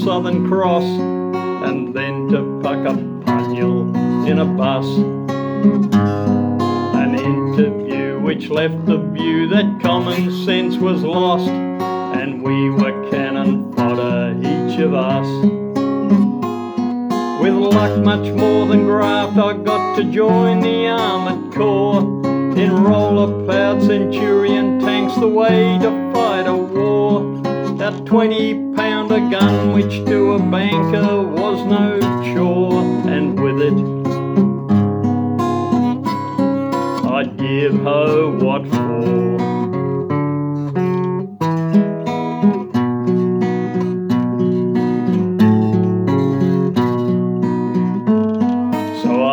Southern Cross, and then to Puckapunyal in a bus. An interview which left the view that common sense was lost, and we were cannon fodder, each of us. With luck much more than graft, I got to join the Armoured Corps. In roller ploughed Centurion tanks, the way to fight a war. A 20-pounder gun, which to a banker was no chore, and with it I'd give her what for.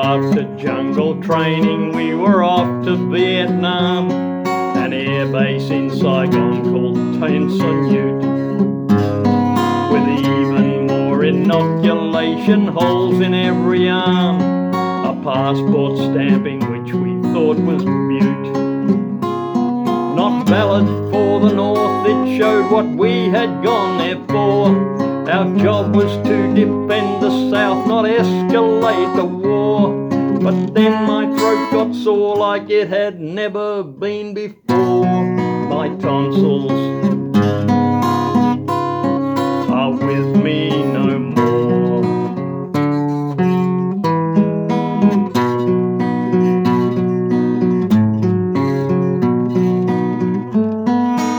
After jungle training, we were off to Vietnam, an air base in Saigon called Tan Son Nhut, with even more inoculation holes in every arm, a passport stamping which we thought was mute. Not valid for the North, it showed what we had gone there for. Our job was to defend the South, not escalate the war. But then my throat got sore like it had never been before. My tonsils are with me no more.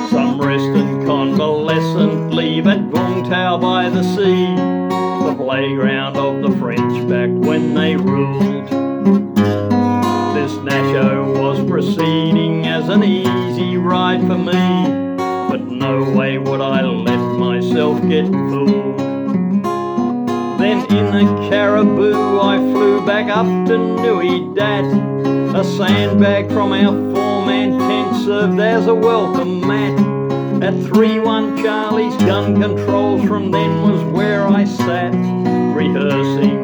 Some rest and convalescent leave at Vung Tau by the sea, the playground of the French back when they ruled. This Nasho was proceeding as an easy ride for me, but no way would I let myself get fooled. Then in the Caribou I flew back up to Nui Dat. A sandbag from our four-man tent served as a welcome mat. At 3-1 Charlie's gun controls from then was where I sat, rehearsing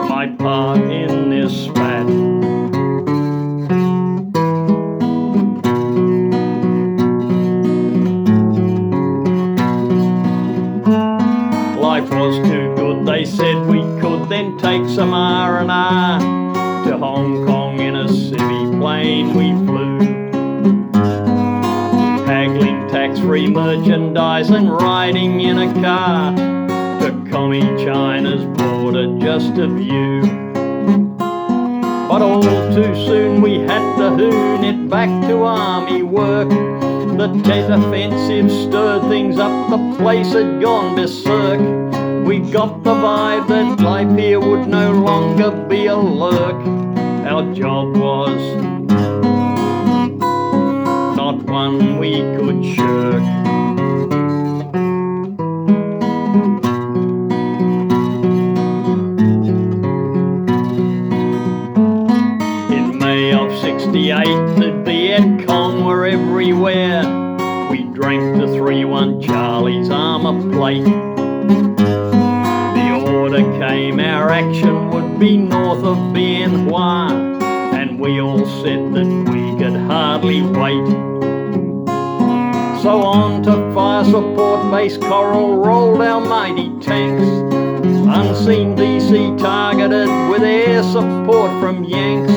my part in this spat. Life was too good, they said we could then take some R&R. To Hong Kong in a civvy plane we flew, haggling tax-free merchandise and riding in a car to Commie China's border just a view. But all too soon we had to hoon it back to army work. The Tet Offensive stirred things up, the place had gone berserk. We got the vibe that life here would no longer be a lurk. Our job was not one we could shirk. In May of '68, the Viet Cong were everywhere. We drank the 3-1 Charlie's armour plate. The order came, our action would be north of Bien Hoa, and we all said that we could hardly wait. So on to fire support base Coral rolled our mighty tanks. Unseen DC targeted with air support from Yanks.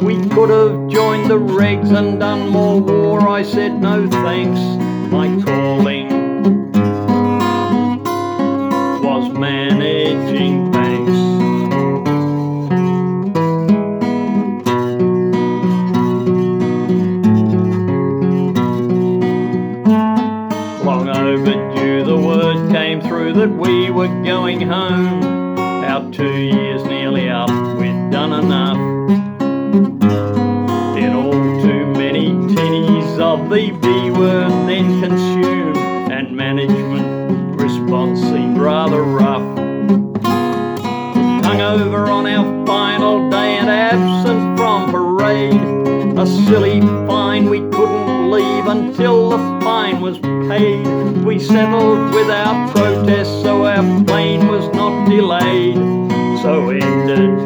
We could have joined the regs and done more war, I said no thanks. My calling was managing banks. Long overdue, the word came through that we were going home. Our 2 years nearly up, we'd done enough. In all, too many tinnies of the B were then consumed, and management response seemed rather rough. Hungover on our final day and absent from parade, a silly fine we couldn't leave until the fine was paid. We settled without protest, so our plane was not delayed. So ended